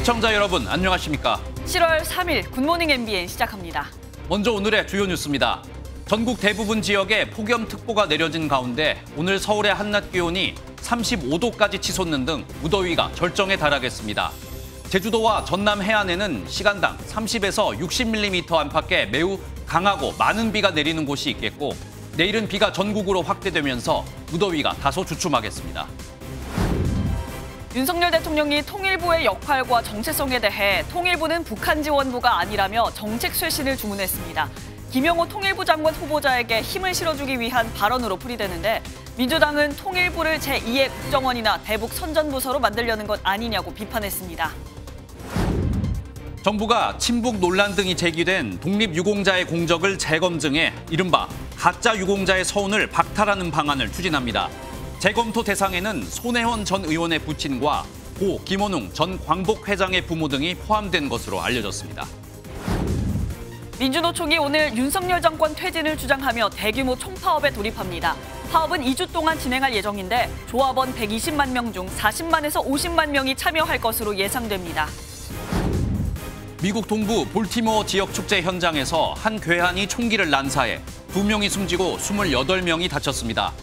시청자 여러분, 안녕하십니까? 7월 3일 굿모닝 MBN 시작합니다. 먼저 오늘의 주요 뉴스입니다. 전국 대부분 지역에 폭염특보가 내려진 가운데 오늘 서울의 한낮 기온이 35도까지 치솟는 등 무더위가 절정에 달하겠습니다. 제주도와 전남 해안에는 시간당 30에서 60mm 안팎의 매우 강하고 많은 비가 내리는 곳이 있겠고 내일은 비가 전국으로 확대되면서 무더위가 다소 주춤하겠습니다. 윤석열 대통령이 통일부의 역할과 정체성에 대해 통일부는 북한 지원부가 아니라며 정책 쇄신을 주문했습니다. 김영호 통일부 장관 후보자에게 힘을 실어주기 위한 발언으로 풀이되는데 민주당은 통일부를 제2의 국정원이나 대북 선전부서로 만들려는 것 아니냐고 비판했습니다. 정부가 친북 논란 등이 제기된 독립유공자의 공적을 재검증해 이른바 가짜 유공자의 서운을 박탈하는 방안을 추진합니다. 재검토 대상에는 손혜원 전 의원의 부친과 고 김원웅 전 광복회장의 부모 등이 포함된 것으로 알려졌습니다. 민주노총이 오늘 윤석열 정권 퇴진을 주장하며 대규모 총파업에 돌입합니다. 파업은 2주 동안 진행할 예정인데 조합원 120만 명 중 40만에서 50만 명이 참여할 것으로 예상됩니다. 미국 동부 볼티모어 지역 축제 현장에서 한 괴한이 총기를 난사해 2명이 숨지고 28명이 다쳤습니다.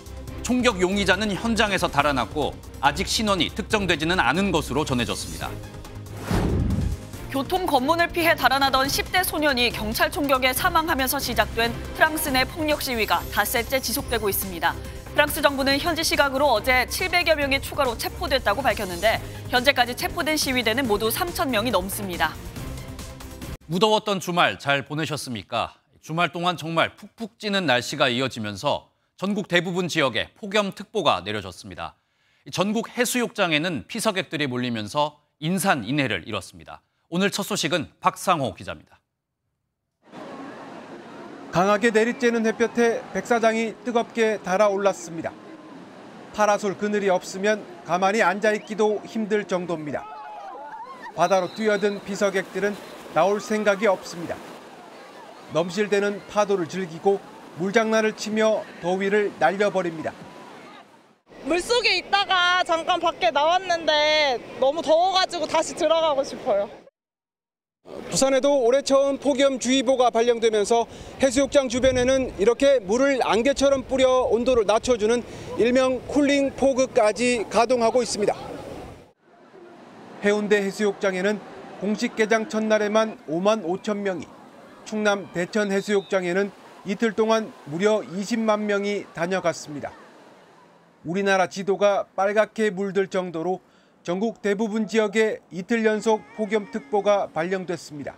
총격 용의자는 현장에서 달아났고 아직 신원이 특정되지는 않은 것으로 전해졌습니다. 교통 검문을 피해 달아나던 10대 소년이 경찰 총격에 사망하면서 시작된 프랑스 내 폭력 시위가 닷새째 지속되고 있습니다. 프랑스 정부는 현지 시각으로 어제 700여 명이 추가로 체포됐다고 밝혔는데 현재까지 체포된 시위대는 모두 3,000명이 넘습니다. 무더웠던 주말 잘 보내셨습니까? 주말 동안 정말 푹푹 찌는 날씨가 이어지면서 전국 대부분 지역에 폭염특보가 내려졌습니다. 전국 해수욕장에는 피서객들이 몰리면서 인산인해를 이뤘습니다. 오늘 첫 소식은 박상호 기자입니다. 강하게 내리쬐는 햇볕에 백사장이 뜨겁게 달아올랐습니다. 파라솔 그늘이 없으면 가만히 앉아있기도 힘들 정도입니다. 바다로 뛰어든 피서객들은 나올 생각이 없습니다. 넘실대는 파도를 즐기고 물장난을 치며 더위를 날려버립니다. 물속에 있다가 잠깐 밖에 나왔는데 너무 더워가지고 다시 들어가고 싶어요. 부산에도 올해 처음 폭염주의보가 발령되면서 해수욕장 주변에는 이렇게 물을 안개처럼 뿌려 온도를 낮춰주는 일명 쿨링 포그까지 가동하고 있습니다. 해운대 해수욕장에는 공식 개장 첫날에만 5만 5천 명이, 충남 대천 해수욕장에는 이틀 동안 무려 20만 명이 다녀갔습니다. 우리나라 지도가 빨갛게 물들 정도로 전국 대부분 지역에 이틀 연속 폭염특보가 발령됐습니다.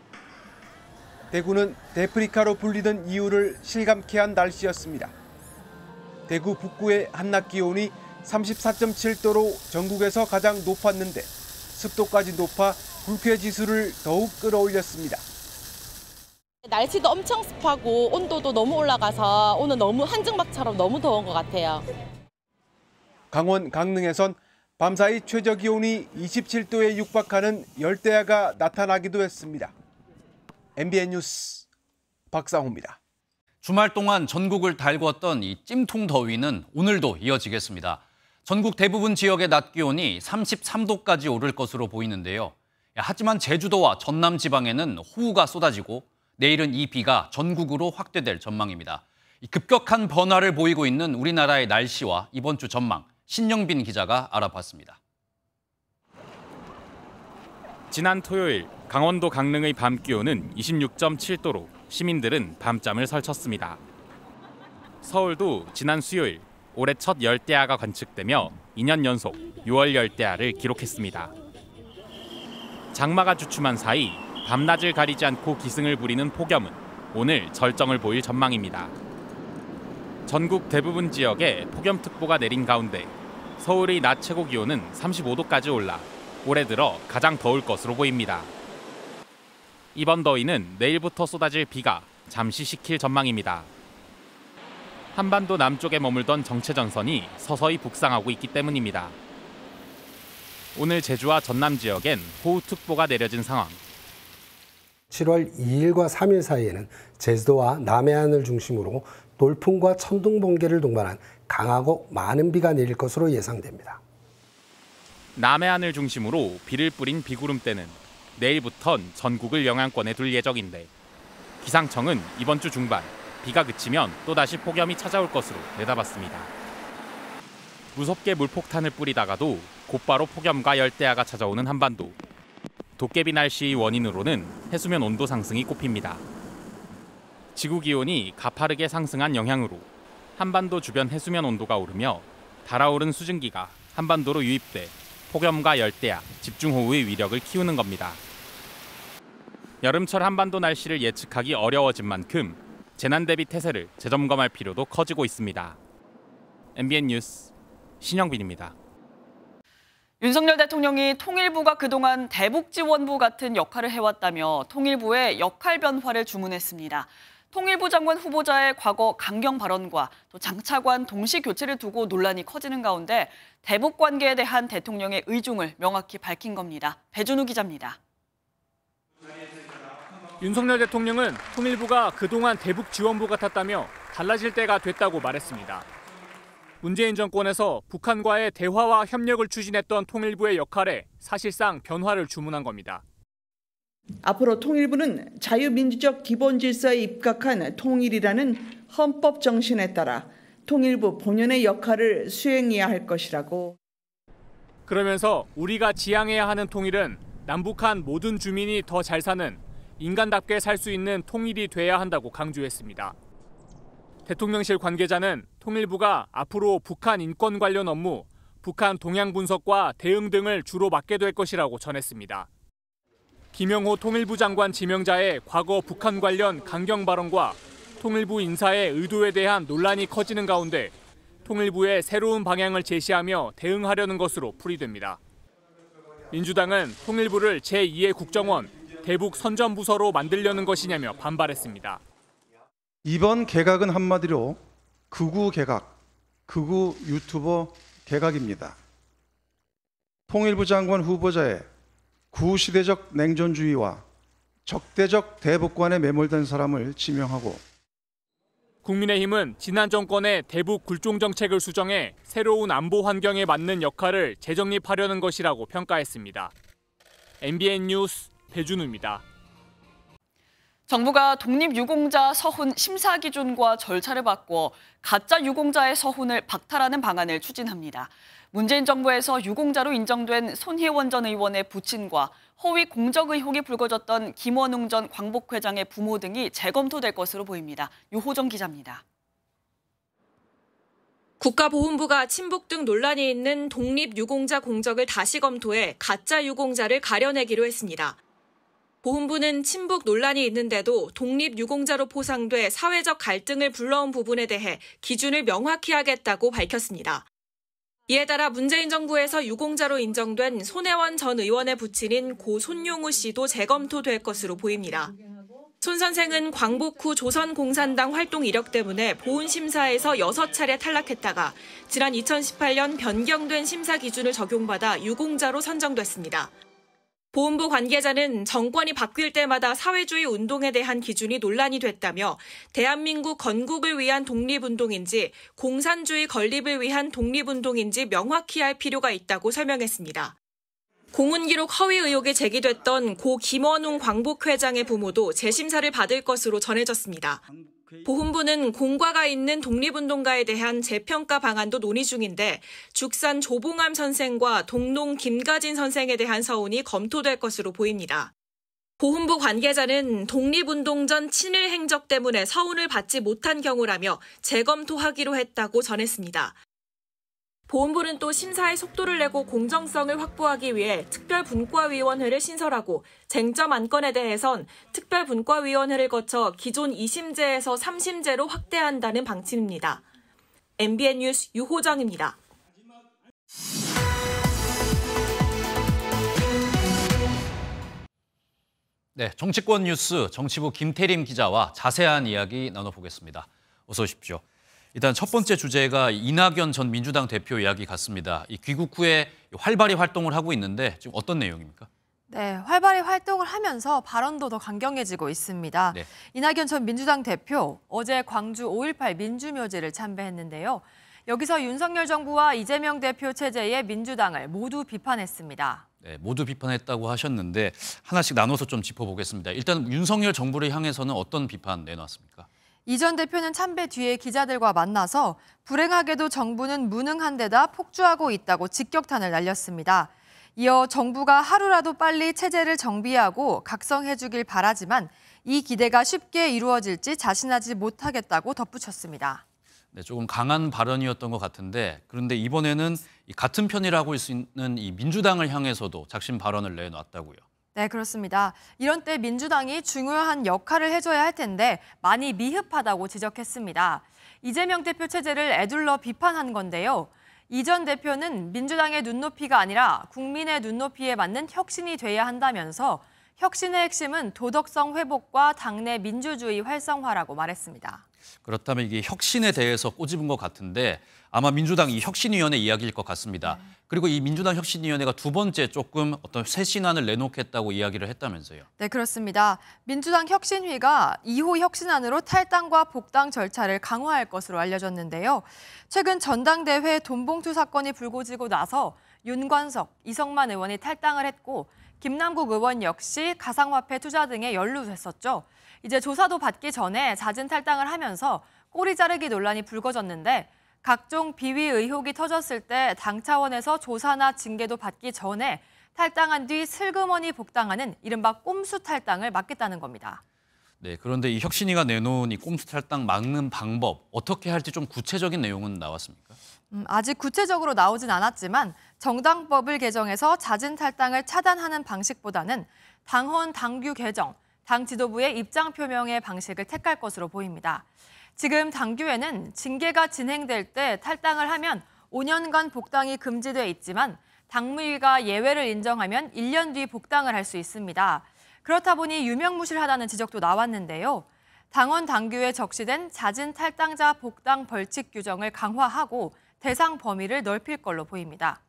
대구는 데프리카로 불리던 이유를 실감케 한 날씨였습니다. 대구 북구의 한낮 기온이 34.7도로 전국에서 가장 높았는데 습도까지 높아 불쾌지수를 더욱 끌어올렸습니다. 날씨도 엄청 습하고 온도도 너무 올라가서 오늘 너무 한증막처럼 너무 더운 것 같아요. 강원 강릉에선 밤사이 최저기온이 27도에 육박하는 열대야가 나타나기도 했습니다. MBN 뉴스 박상호입니다. 주말 동안 전국을 달궜던 이 찜통 더위는 오늘도 이어지겠습니다. 전국 대부분 지역의 낮 기온이 33도까지 오를 것으로 보이는데요. 하지만 제주도와 전남 지방에는 호우가 쏟아지고 내일은 이 비가 전국으로 확대될 전망입니다. 급격한 변화를 보이고 있는 우리나라의 날씨와 이번 주 전망, 신영빈 기자가 알아봤습니다. 지난 토요일 강원도 강릉의 밤 기온은 26.7도로 시민들은 밤잠을 설쳤습니다. 서울도 지난 수요일 올해 첫 열대야가 관측되며 2년 연속 6월 열대야를 기록했습니다. 장마가 주춤한 사이 밤낮을 가리지 않고 기승을 부리는 폭염은 오늘 절정을 보일 전망입니다. 전국 대부분 지역에 폭염특보가 내린 가운데 서울의 낮 최고 기온은 35도까지 올라 올해 들어 가장 더울 것으로 보입니다. 이번 더위는 내일부터 쏟아질 비가 잠시 식힐 전망입니다. 한반도 남쪽에 머물던 정체전선이 서서히 북상하고 있기 때문입니다. 오늘 제주와 전남 지역엔 호우특보가 내려진 상황. 7월 2일과 3일 사이에는 제주도와 남해안을 중심으로 돌풍과 천둥, 번개를 동반한 강하고 많은 비가 내릴 것으로 예상됩니다. 남해안을 중심으로 비를 뿌린 비구름대는 내일부턴 전국을 영향권에 둘 예정인데 기상청은 이번 주 중반 비가 그치면 또다시 폭염이 찾아올 것으로 내다봤습니다. 무섭게 물폭탄을 뿌리다가도 곧바로 폭염과 열대야가 찾아오는 한반도. 도깨비 날씨의 원인으로는 해수면 온도 상승이 꼽힙니다. 지구 기온이 가파르게 상승한 영향으로 한반도 주변 해수면 온도가 오르며 달아오른 수증기가 한반도로 유입돼 폭염과 열대야, 집중호우의 위력을 키우는 겁니다. 여름철 한반도 날씨를 예측하기 어려워진 만큼 재난 대비 태세를 재점검할 필요도 커지고 있습니다. MBN 뉴스 신영빈입니다. 윤석열 대통령이 통일부가 그동안 대북지원부 같은 역할을 해왔다며 통일부의 역할 변화를 주문했습니다. 통일부 장관 후보자의 과거 강경 발언과 또 장차관 동시 교체를 두고 논란이 커지는 가운데 대북 관계에 대한 대통령의 의중을 명확히 밝힌 겁니다. 배준우 기자입니다. 윤석열 대통령은 통일부가 그동안 대북지원부 같았다며 달라질 때가 됐다고 말했습니다. 문재인 정권에서 북한과의 대화와 협력을 추진했던 통일부의 역할에 사실상 변화를 주문한 겁니다. 앞으로 통일부는 자유민주적 기본 질서에 입각한 통일이라는 헌법 정신에 따라 통일부 본연의 역할을 수행해야 할 것이라고. 그러면서 우리가 지향해야 하는 통일은 남북한 모든 주민이 더 잘 사는 인간답게 살 수 있는 통일이 돼야 한다고 강조했습니다. 대통령실 관계자는 통일부가 앞으로 북한 인권 관련 업무, 북한 동향 분석과 대응 등을 주로 맡게 될 것이라고 전했습니다. 김영호 통일부 장관 지명자의 과거 북한 관련 강경 발언과 통일부 인사의 의도에 대한 논란이 커지는 가운데 통일부의 새로운 방향을 제시하며 대응하려는 것으로 풀이됩니다. 민주당은 통일부를 제2의 국정원, 대북 선전부서로 만들려는 것이냐며 반발했습니다. 이번 개각은 한마디로 극우 개각, 극우 유튜버 개각입니다. 통일부 장관 후보자의 구시대적 냉전주의와 적대적 대북관에 매몰된 사람을 지명하고 국민의힘은 지난 정권의 대북 굴종 정책을 수정해 새로운 안보 환경에 맞는 역할을 재정립하려는 것이라고 평가했습니다. MBN 뉴스 배준우입니다. 정부가 독립유공자 서훈 심사 기준과 절차를 바꿔 가짜 유공자의 서훈을 박탈하는 방안을 추진합니다. 문재인 정부에서 유공자로 인정된 손혜원 전 의원의 부친과 허위 공적 의혹이 불거졌던 김원웅 전 광복회장의 부모 등이 재검토될 것으로 보입니다. 유호정 기자입니다. 국가보훈부가 친북 등 논란이 있는 독립유공자 공적을 다시 검토해 가짜 유공자를 가려내기로 했습니다. 보훈부는 친북 논란이 있는데도 독립유공자로 포상돼 사회적 갈등을 불러온 부분에 대해 기준을 명확히 하겠다고 밝혔습니다. 이에 따라 문재인 정부에서 유공자로 인정된 손혜원 전 의원의 부친인 고 손용우 씨도 재검토될 것으로 보입니다. 손 선생은 광복 후 조선공산당 활동 이력 때문에 보훈심사에서 6차례 탈락했다가 지난 2018년 변경된 심사 기준을 적용받아 유공자로 선정됐습니다. 보훈부 관계자는 정권이 바뀔 때마다 사회주의 운동에 대한 기준이 논란이 됐다며 대한민국 건국을 위한 독립운동인지 공산주의 건립을 위한 독립운동인지 명확히 할 필요가 있다고 설명했습니다. 공문기록 허위 의혹이 제기됐던 고 김원웅 광복회장의 부모도 재심사를 받을 것으로 전해졌습니다. 보훈부는 공과가 있는 독립운동가에 대한 재평가 방안도 논의 중인데 죽산 조봉암 선생과 동농 김가진 선생에 대한 서훈이 검토될 것으로 보입니다. 보훈부 관계자는 독립운동 전 친일 행적 때문에 서훈을 받지 못한 경우라며 재검토하기로 했다고 전했습니다. 보훈부는 또 심사의 속도를 내고 공정성을 확보하기 위해 특별분과위원회를 신설하고 쟁점 안건에 대해선 특별분과위원회를 거쳐 기존 2심제에서 3심제로 확대한다는 방침입니다. MBN 뉴스 유호정입니다. 네, 정치권 뉴스 정치부 김태림 기자와 자세한 이야기 나눠보겠습니다. 어서 오십시오. 일단 첫 번째 주제가 이낙연 전 민주당 대표 이야기 같습니다. 이 귀국 후에 활발히 활동을 하고 있는데 지금 어떤 내용입니까? 네, 활발히 활동을 하면서 발언도 더 강경해지고 있습니다. 네. 이낙연 전 민주당 대표 어제 광주 5.18 민주묘지를 참배했는데요. 여기서 윤석열 정부와 이재명 대표 체제의 민주당을 모두 비판했습니다. 네, 모두 비판했다고 하셨는데 하나씩 나눠서 좀 짚어보겠습니다. 일단 윤석열 정부를 향해서는 어떤 비판 내놨습니까? 이 전 대표는 참배 뒤에 기자들과 만나서 불행하게도 정부는 무능한 데다 폭주하고 있다고 직격탄을 날렸습니다. 이어 정부가 하루라도 빨리 체제를 정비하고 각성해주길 바라지만 이 기대가 쉽게 이루어질지 자신하지 못하겠다고 덧붙였습니다. 네, 조금 강한 발언이었던 것 같은데 그런데 이번에는 같은 편이라고 할 수 있는 이 민주당을 향해서도 작심 발언을 내놨다고요. 네, 그렇습니다. 이런 때 민주당이 중요한 역할을 해줘야 할 텐데 많이 미흡하다고 지적했습니다. 이재명 대표 체제를 에둘러 비판한 건데요. 이 전 대표는 민주당의 눈높이가 아니라 국민의 눈높이에 맞는 혁신이 돼야 한다면서 혁신의 핵심은 도덕성 회복과 당내 민주주의 활성화라고 말했습니다. 그렇다면 이게 혁신에 대해서 꼬집은 것 같은데 아마 민주당 이 혁신위원회 이야기일 것 같습니다. 그리고 이 민주당 혁신위원회가 두 번째 조금 어떤 새 신안을 내놓겠다고 이야기를 했다면서요. 네, 그렇습니다. 민주당 혁신위가 2호 혁신안으로 탈당과 복당 절차를 강화할 것으로 알려졌는데요. 최근 전당대회 돈봉투 사건이 불거지고 나서 윤관석, 이성만 의원이 탈당을 했고 김남국 의원 역시 가상화폐 투자 등에 연루됐었죠. 이제 조사도 받기 전에 잦은 탈당을 하면서 꼬리 자르기 논란이 불거졌는데 각종 비위 의혹이 터졌을 때 당 차원에서 조사나 징계도 받기 전에 탈당한 뒤 슬그머니 복당하는 이른바 꼼수 탈당을 막겠다는 겁니다. 네, 그런데 이 혁신위가 내놓은 이 꼼수 탈당 막는 방법 어떻게 할지 좀 구체적인 내용은 나왔습니까? 아직 구체적으로 나오진 않았지만 정당법을 개정해서 잦은 탈당을 차단하는 방식보다는 당헌 당규 개정, 당 지도부의 입장 표명의 방식을 택할 것으로 보입니다. 지금 당규에는 징계가 진행될 때 탈당을 하면 5년간 복당이 금지돼 있지만 당무위가 예외를 인정하면 1년 뒤 복당을 할 수 있습니다. 그렇다 보니 유명무실하다는 지적도 나왔는데요. 당헌 당규에 적시된 잦은 탈당자 복당 벌칙 규정을 강화하고 대상 범위를 넓힐 걸로 보입니다.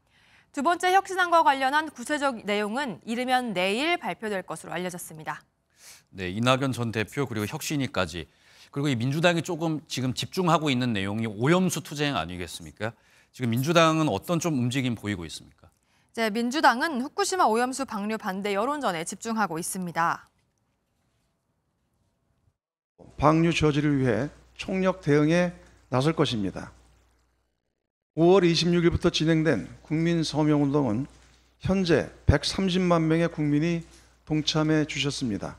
두 번째 혁신안과 관련한 구체적 내용은 이르면 내일 발표될 것으로 알려졌습니다. 네, 이낙연 전 대표 그리고 혁신위까지 그리고 이 민주당이 조금 지금 집중하고 있는 내용이 오염수 투쟁 아니겠습니까? 지금 민주당은 어떤 좀 움직임 보이고 있습니까? 네, 민주당은 후쿠시마 오염수 방류 반대 여론전에 집중하고 있습니다. 방류 저지를 위해 총력 대응에 나설 것입니다. 5월 26일부터 진행된 국민 서명운동은 현재 130만 명의 국민이 동참해 주셨습니다.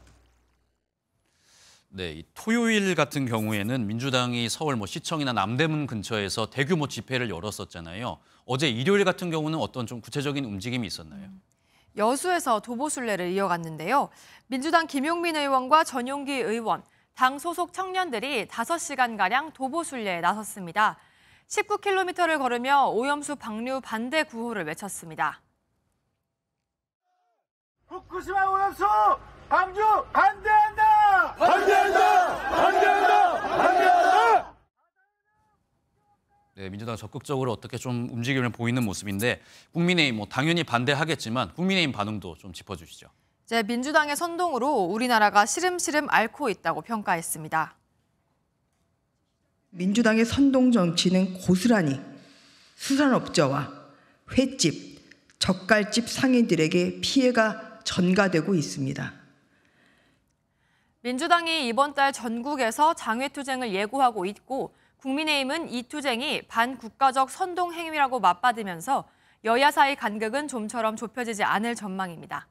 네, 이 토요일 같은 경우에는 민주당이 서울 시청이나 남대문 근처에서 대규모 집회를 열었었잖아요. 어제 일요일 같은 경우는 어떤 좀 구체적인 움직임이 있었나요? 여수에서 도보순례를 이어갔는데요. 민주당 김용민 의원과 전용기 의원, 당 소속 청년들이 5시간가량 도보순례에 나섰습니다. 19km를 걸으며 오염수 방류 반대 구호를 외쳤습니다. 후쿠시마 오염수 방류 반대한다! 반대한다! 반대한다! 반대한다! 네, 민주당 적극적으로 어떻게 좀 움직임을 보이는 모습인데 국민의힘 당연히 반대하겠지만 국민의힘 반응도 좀 짚어주시죠. 이제 민주당의 선동으로 우리나라가 시름시름 앓고 있다고 평가했습니다. 민주당의 선동 정치는 고스란히 수산업자와 횟집, 젓갈집 상인들에게 피해가 전가되고 있습니다. 민주당이 이번 달 전국에서 장외투쟁을 예고하고 있고 국민의힘은 이 투쟁이 반국가적 선동 행위라고 맞받으면서 여야 사이 간극은 좀처럼 좁혀지지 않을 전망입니다.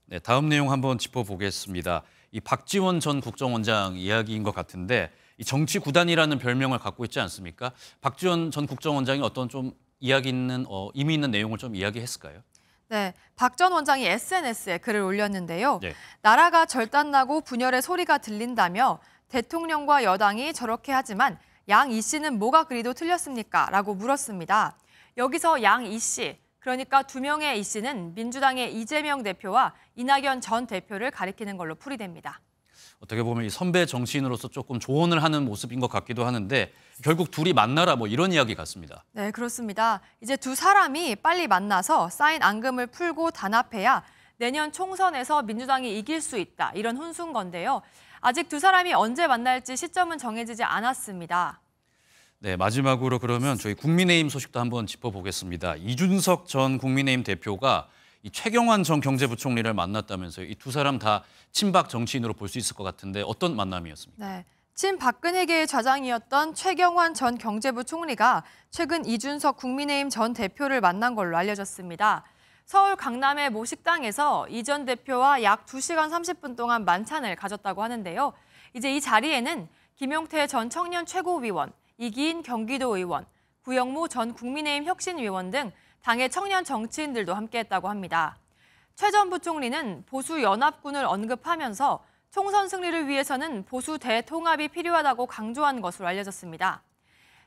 네, 다음 내용 한번 짚어보겠습니다. 이 박지원 전 국정원장 이야기인 것 같은데 이 정치 구단이라는 별명을 갖고 있지 않습니까? 박지원 전 국정원장이 어떤 좀 이야기 있는 의미 있는 내용을 좀 이야기했을까요? 네, 박 전 원장이 SNS에 글을 올렸는데요. 네. 나라가 절단나고 분열의 소리가 들린다며 대통령과 여당이 저렇게 하지만 양 이 씨는 뭐가 그리도 틀렸습니까? 라고 물었습니다. 여기서 양 이 씨, 그러니까 두 명의 이 씨는 민주당의 이재명 대표와 이낙연 전 대표를 가리키는 걸로 풀이됩니다. 어떻게 보면 이 선배 정치인으로서 조금 조언을 하는 모습인 것 같기도 하는데 결국 둘이 만나라 이런 이야기 같습니다. 네, 그렇습니다. 이제 두 사람이 빨리 만나서 쌓인 앙금을 풀고 단합해야 내년 총선에서 민주당이 이길 수 있다. 이런 훈수인 건데요. 아직 두 사람이 언제 만날지 시점은 정해지지 않았습니다. 네, 마지막으로 그러면 저희 국민의힘 소식도 한번 짚어보겠습니다. 이준석 전 국민의힘 대표가 이 최경환 전 경제부총리를 만났다면서요. 이 두 사람 다 친박 정치인으로 볼 수 있을 것 같은데 어떤 만남이었습니까? 네. 친박근혜계의 좌장이었던 최경환 전 경제부총리가 최근 이준석 국민의힘 전 대표를 만난 걸로 알려졌습니다. 서울 강남의 모 식당에서 이 전 대표와 약 2시간 30분 동안 만찬을 가졌다고 하는데요. 이제 이 자리에는 김용태 전 청년 최고위원, 이기인 경기도 의원, 구영모 전 국민의힘 혁신위원 등 당의 청년 정치인들도 함께했다고 합니다. 최 전 부총리는 보수 연합군을 언급하면서 총선 승리를 위해서는 보수 대통합이 필요하다고 강조한 것으로 알려졌습니다.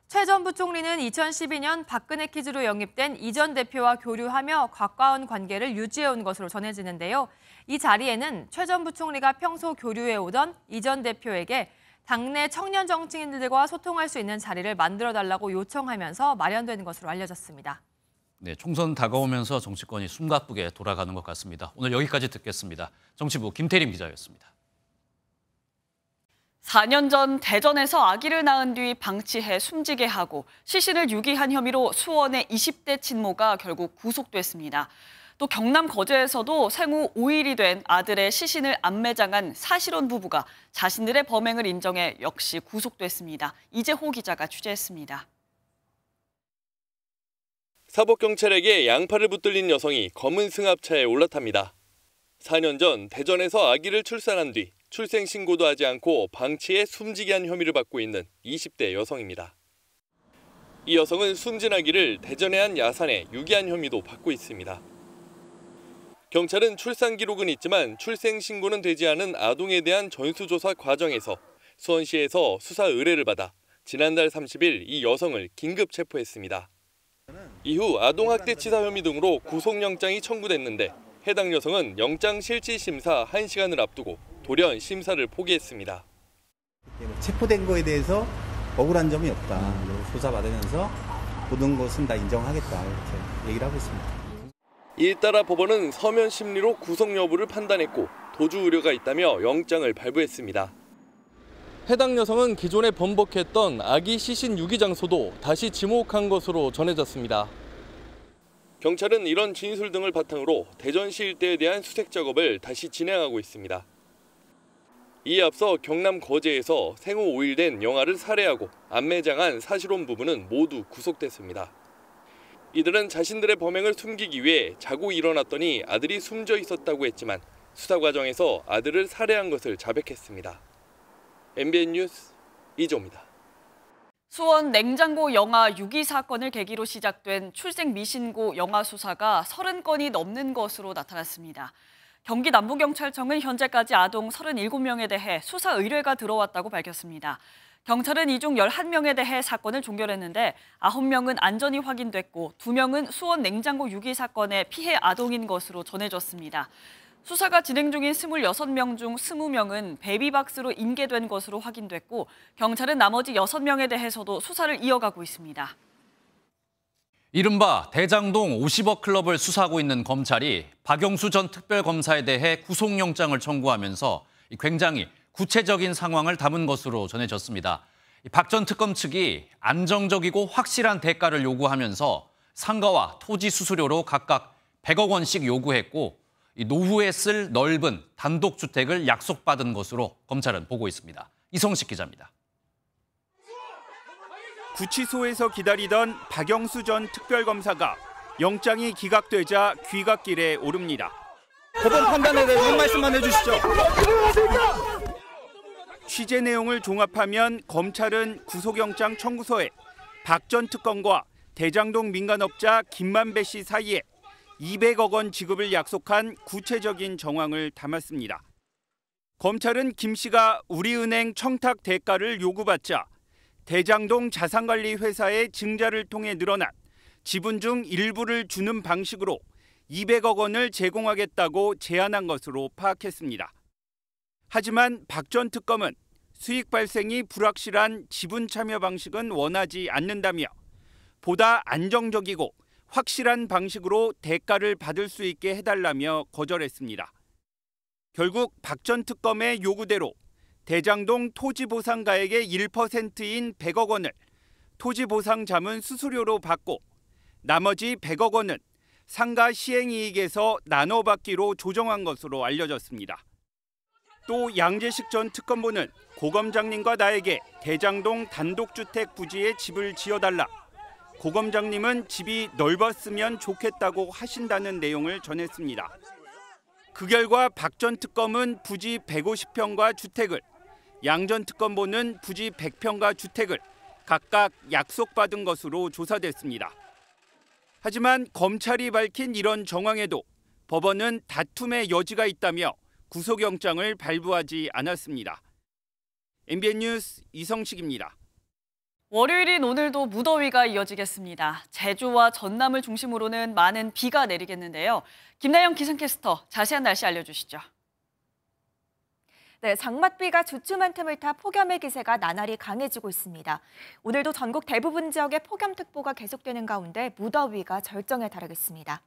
최 전 부총리는 2012년 박근혜 퀴즈로 영입된 이 전 대표와 교류하며 가까운 관계를 유지해온 것으로 전해지는데요. 이 자리에는 최 전 부총리가 평소 교류해오던 이 전 대표에게 당내 청년 정치인들과 소통할 수 있는 자리를 만들어달라고 요청하면서 마련된 것으로 알려졌습니다. 네, 총선 다가오면서 정치권이 숨가쁘게 돌아가는 것 같습니다. 오늘 여기까지 듣겠습니다. 정치부 김태림 기자였습니다. 4년 전 대전에서 아기를 낳은 뒤 방치해 숨지게 하고 시신을 유기한 혐의로 수원의 20대 친모가 결국 구속됐습니다. 또 경남 거제에서도 생후 5일이 된 아들의 시신을 안매장한 사실혼 부부가 자신들의 범행을 인정해 역시 구속됐습니다. 이재호 기자가 취재했습니다. 사법경찰에게 양팔을 붙들린 여성이 검은 승합차에 올라탑니다. 4년 전 대전에서 아기를 출산한 뒤 출생 신고도 하지 않고 방치해 숨지게 한 혐의를 받고 있는 20대 여성입니다. 이 여성은 숨진 아기를 대전의 한 야산에 유기한 혐의도 받고 있습니다. 경찰은 출산 기록은 있지만 출생 신고는 되지 않은 아동에 대한 전수조사 과정에서 수원시에서 수사 의뢰를 받아 지난달 30일 이 여성을 긴급 체포했습니다. 이후 아동학대치사 혐의 등으로 구속영장이 청구됐는데 해당 여성은 영장실질심사 1시간을 앞두고 돌연 심사를 포기했습니다. 체포된 거에 대해서 억울한 점이 없다. 조사받으면서 모든 것은 다 인정하겠다. 이렇게 얘기를 하고 있습니다. 이에 따라 법원은 서면 심리로 구속 여부를 판단했고 도주 우려가 있다며 영장을 발부했습니다. 해당 여성은 기존에 번복했던 아기 시신 유기 장소도 다시 지목한 것으로 전해졌습니다. 경찰은 이런 진술 등을 바탕으로 대전시 일대에 대한 수색 작업을 다시 진행하고 있습니다. 이에 앞서 경남 거제에서 생후 5일 된 영아를 살해하고 안매장한 사실혼 부부는 모두 구속됐습니다. 이들은 자신들의 범행을 숨기기 위해 자고 일어났더니 아들이 숨져 있었다고 했지만 수사 과정에서 아들을 살해한 것을 자백했습니다. MBN 뉴스 이조입니다. 수원 냉장고 영아 유기 사건을 계기로 시작된 출생 미신고 영아 수사가 30건이 넘는 것으로 나타났습니다. 경기 남부경찰청은 현재까지 아동 37명에 대해 수사 의뢰가 들어왔다고 밝혔습니다. 경찰은 이 중 11명에 대해 사건을 종결했는데 9명은 안전이 확인됐고 2명은 수원 냉장고 유기 사건의 피해 아동인 것으로 전해졌습니다. 수사가 진행 중인 26명 중 20명은 베이비박스로 인계된 것으로 확인됐고 경찰은 나머지 6명에 대해서도 수사를 이어가고 있습니다. 이른바 대장동 50억 클럽을 수사하고 있는 검찰이 박영수 전 특별검사에 대해 구속영장을 청구하면서 굉장히 구체적인 상황을 담은 것으로 전해졌습니다. 박 전 특검 측이 안정적이고 확실한 대가를 요구하면서 상가와 토지 수수료로 각각 100억 원씩 요구했고 노후에 쓸 넓은 단독주택을 약속받은 것으로 검찰은 보고 있습니다. 이성식 기자입니다. 구치소에서 기다리던 박영수 전 특별검사가 영장이 기각되자 귀갓길에 오릅니다. 법원 판단에 대해서 한 말씀만 해주시죠. 취재 내용을 종합하면 검찰은 구속영장 청구서에 박 전 특검과 대장동 민간업자 김만배 씨 사이에 200억 원 지급을 약속한 구체적인 정황을 담았습니다. 검찰은 김 씨가 우리은행 청탁 대가를 요구받자 대장동 자산관리 회사의 증자를 통해 늘어난 지분 중 일부를 주는 방식으로 200억 원을 제공하겠다고 제안한 것으로 파악했습니다. 하지만 박 전 특검은 수익 발생이 불확실한 지분 참여 방식은 원하지 않는다며 보다 안정적이고 확실한 방식으로 대가를 받을 수 있게 해달라며 거절했습니다. 결국 박 전 특검의 요구대로 대장동 토지보상가액의 1%인 100억 원을 토지보상 자문 수수료로 받고 나머지 100억 원은 상가 시행이익에서 나눠받기로 조정한 것으로 알려졌습니다. 또 양재식 전 특검보는 고 검장님과 나에게 대장동 단독주택 부지에 집을 지어달라. 고 검장님은 집이 넓었으면 좋겠다고 하신다는 내용을 전했습니다. 그 결과 박 전 특검은 부지 150평과 주택을, 양 전 특검보는 부지 100평과 주택을 각각 약속받은 것으로 조사됐습니다. 하지만 검찰이 밝힌 이런 정황에도 법원은 다툼의 여지가 있다며 구속영장을 발부하지 않았습니다. MBN 뉴스 이성식입니다. 월요일인 오늘도 무더위가 이어지겠습니다. 제주와 전남을 중심으로는 많은 비가 내리겠는데요. 김나영 기상캐스터, 자세한 날씨 알려주시죠. 네, 장맛비가 주춤한 틈을 타 폭염의 기세가 나날이 강해지고 있습니다. 오늘도 전국 대부분 지역에 폭염특보가 계속되는 가운데 무더위가 절정에 달하겠습니다.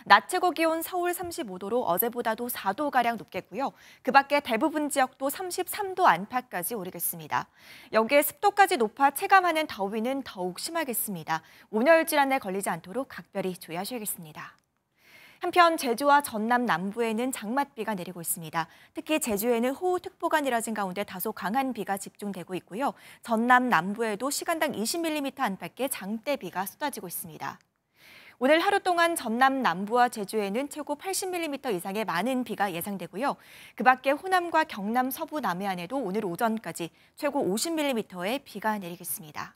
낮 최고 기온 서울 35도로 어제보다도 4도가량 높겠고요. 그 밖에 대부분 지역도 33도 안팎까지 오르겠습니다. 여기에 습도까지 높아 체감하는 더위는 더욱 심하겠습니다. 온열 질환에 걸리지 않도록 각별히 주의하셔야겠습니다. 한편 제주와 전남 남부에는 장맛비가 내리고 있습니다. 특히 제주에는 호우특보가 내려진 가운데 다소 강한 비가 집중되고 있고요. 전남 남부에도 시간당 20mm 안팎의 장대비가 쏟아지고 있습니다. 오늘 하루 동안 전남 남부와 제주에는 최고 80mm 이상의 많은 비가 예상되고요. 그 밖에 호남과 경남 서부 남해안에도 오늘 오전까지 최고 50mm의 비가 내리겠습니다.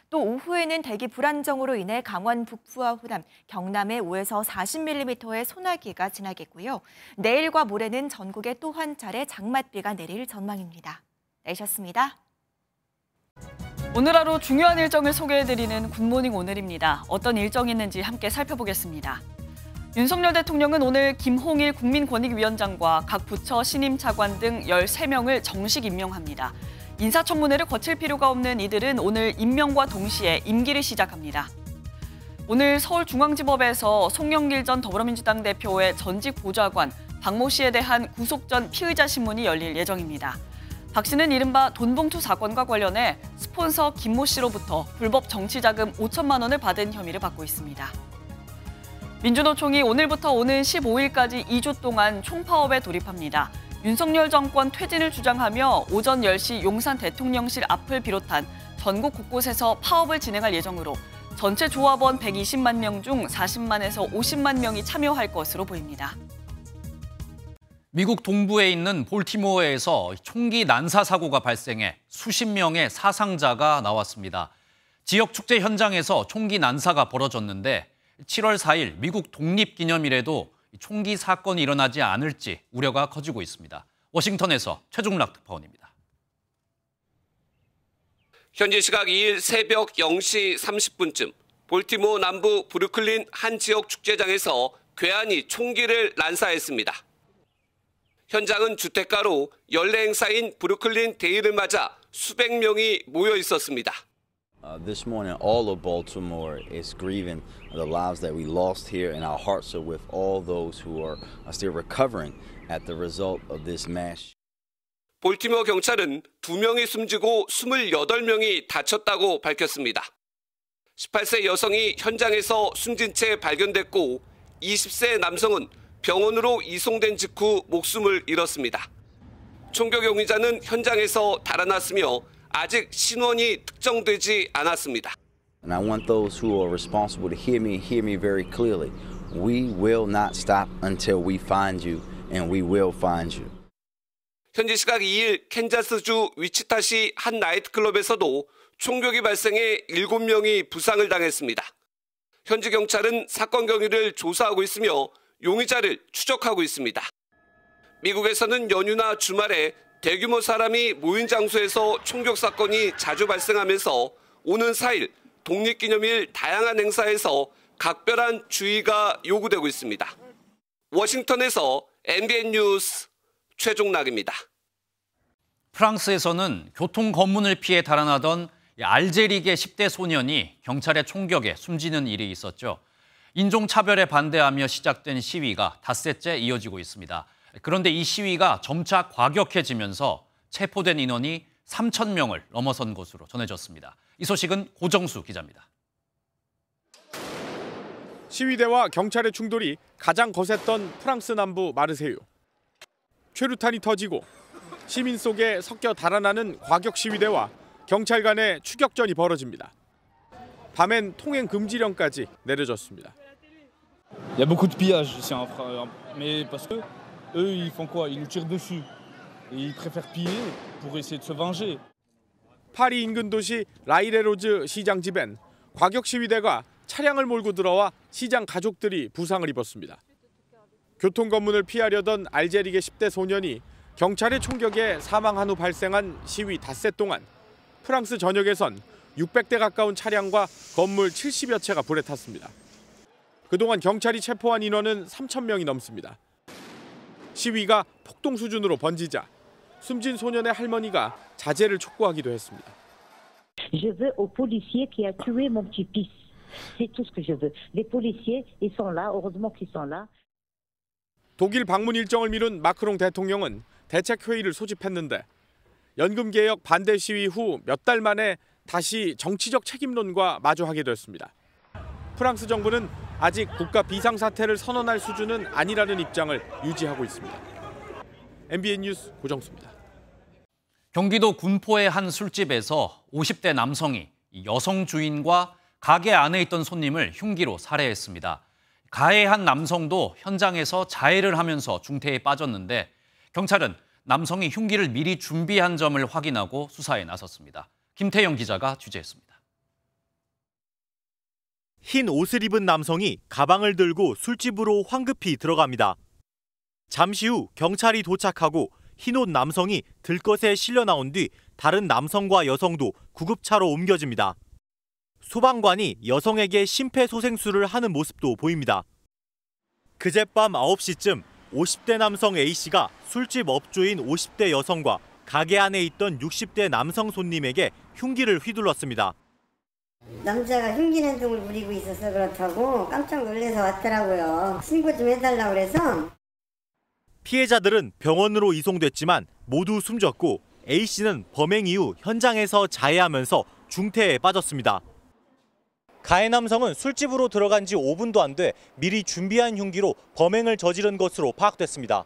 또 오후에는 대기 불안정으로 인해 강원 북부와 호남, 경남에 5에서 40mm의 소나기가 지나겠고요. 내일과 모레는 전국에 또 한 차례 장맛비가 내릴 전망입니다. 내셨습니다. 오늘 하루 중요한 일정을 소개해드리는 굿모닝 오늘입니다. 어떤 일정이 있는지 함께 살펴보겠습니다. 윤석열 대통령은 오늘 김홍일 국민권익위원장과 각 부처 신임 차관 등 13명을 정식 임명합니다. 인사청문회를 거칠 필요가 없는 이들은 오늘 임명과 동시에 임기를 시작합니다. 오늘 서울중앙지법에서 송영길 전 더불어민주당 대표의 전직 보좌관 박모 씨에 대한 구속 전 피의자 신문이 열릴 예정입니다. 박 씨는 이른바 돈봉투 사건과 관련해 스폰서 김모 씨로부터 불법 정치자금 5천만 원을 받은 혐의를 받고 있습니다. 민주노총이 오늘부터 오는 15일까지 2주 동안 총파업에 돌입합니다. 윤석열 정권 퇴진을 주장하며 오전 10시 용산 대통령실 앞을 비롯한 전국 곳곳에서 파업을 진행할 예정으로 전체 조합원 120만 명 중 40만에서 50만 명이 참여할 것으로 보입니다. 미국 동부에 있는 볼티모어에서 총기 난사 사고가 발생해 수십 명의 사상자가 나왔습니다. 지역 축제 현장에서 총기 난사가 벌어졌는데 7월 4일 미국 독립기념일에도 총기 사건이 일어나지 않을지 우려가 커지고 있습니다. 워싱턴에서 최종락 특파원입니다. 현지 시각 2일 새벽 0시 30분쯤 볼티모어 남부 브루클린 한 지역 축제장에서 괴한이 총기를 난사했습니다. 현장은 주택가로 연례 행사인 브루클린 데이를 맞아 수백 명이 모여 있었습니다. This morning, all of Baltimore is grieving the lives that we lost here, and our hearts are with all those who are still recovering at the result of this mass. 볼티모어 경찰은 2명이 숨지고 28명이 다쳤다고 밝혔습니다. 18세 여성이 현장에서 숨진 채 발견됐고 20세 남성은 병원으로 이송된 직후 목숨을 잃었습니다. 총격 용의자는 현장에서 달아났으며 아직 신원이 특정되지 않았습니다. And I want those who are responsible to hear me very clearly. We will not stop until we find you, and we will find you. 현지 시각 2일 캔자스주 위치타시 한 나이트클럽에서도 총격이 발생해 7명이 부상을 당했습니다. 현지 경찰은 사건 경위를 조사하고 있으며 용의자를 추적하고 있습니다. 미국에서는 연휴나 주말에 대규모 사람이 모인 장소에서 총격 사건이 자주 발생하면서 오는 4일 독립기념일 다양한 행사에서 각별한 주의가 요구되고 있습니다. 워싱턴에서 MBN 뉴스 최종락입니다. 프랑스에서는 교통 검문을 피해 달아나던 알제리계 10대 소년이 경찰의 총격에 숨지는 일이 있었죠. 인종차별에 반대하며 시작된 시위가 닷새째 이어지고 있습니다. 그런데 이 시위가 점차 과격해지면서 체포된 인원이 3,000명을 넘어선 것으로 전해졌습니다. 이 소식은 고정수 기자입니다. 시위대와 경찰의 충돌이 가장 거셌던 프랑스 남부 마르세유. 최루탄이 터지고 시민 속에 섞여 달아나는 과격 시위대와 경찰 간의 추격전이 벌어집니다. 밤엔 통행 금지령까지 내려졌습니다. Il y a beaucoup de pillage ici en France, mais parce que eux ils font quoi? Ils nous tirent dessus. Et ils préfèrent piller pour essayer de se venger. 파리 인근 도시 라이레로즈 시장 집엔 과격 시위대가 차량을 몰고 들어와 시장 가족들이 부상을 입었습니다. 교통 검문을 피하려던 알제리계 10대 소년이 경찰의 총격에 사망한 후 발생한 시위 닷새 동안 프랑스 전역에선 600대 가까운 차량과 건물 70여 채가 불에 탔습니다. 그동안 경찰이 체포한 인원은 3,000명이 넘습니다. 시위가 폭동 수준으로 번지자 숨진 소년의 할머니가 자제를 촉구하기도 했습니다. Je veux aux policiers qui a tué mon petit-fils. C'est tout ce que je veux. Les policiers, ils sont là. Heureusement qu'ils sont là. 독일 방문 일정을 미룬 마크롱 대통령은 대책 회의를 소집했는데 연금 개혁 반대 시위 후 몇 달 만에 다시 정치적 책임론과 마주하게 됐습니다. 프랑스 정부는 아직 국가 비상사태를 선언할 수준은 아니라는 입장을 유지하고 있습니다. MBN 뉴스 고정수입니다. 경기도 군포의 한 술집에서 50대 남성이 여성 주인과 가게 안에 있던 손님을 흉기로 살해했습니다. 가해한 남성도 현장에서 자해를 하면서 중태에 빠졌는데 경찰은 남성이 흉기를 미리 준비한 점을 확인하고 수사에 나섰습니다. 김태영 기자가 취재했습니다. 흰 옷을 입은 남성이 가방을 들고 술집으로 황급히 들어갑니다. 잠시 후 경찰이 도착하고 흰옷 남성이 들것에 실려 나온 뒤 다른 남성과 여성도 구급차로 옮겨집니다. 소방관이 여성에게 심폐소생술을 하는 모습도 보입니다. 그젯밤 9시쯤 50대 남성 A씨가 술집 업주인 50대 여성과 가게 안에 있던 60대 남성 손님에게 흉기를 휘둘렀습니다. 남자가 흉기 행동을 부리고 있어서 그렇다고 깜짝 놀라서 왔더라고요. 신고 좀 해달라고 그래서. 피해자들은 병원으로 이송됐지만 모두 숨졌고 A씨는 범행 이후 현장에서 자해하면서 중태에 빠졌습니다. 가해 남성은 술집으로 들어간 지 5분도 안 돼 미리 준비한 흉기로 범행을 저지른 것으로 파악됐습니다.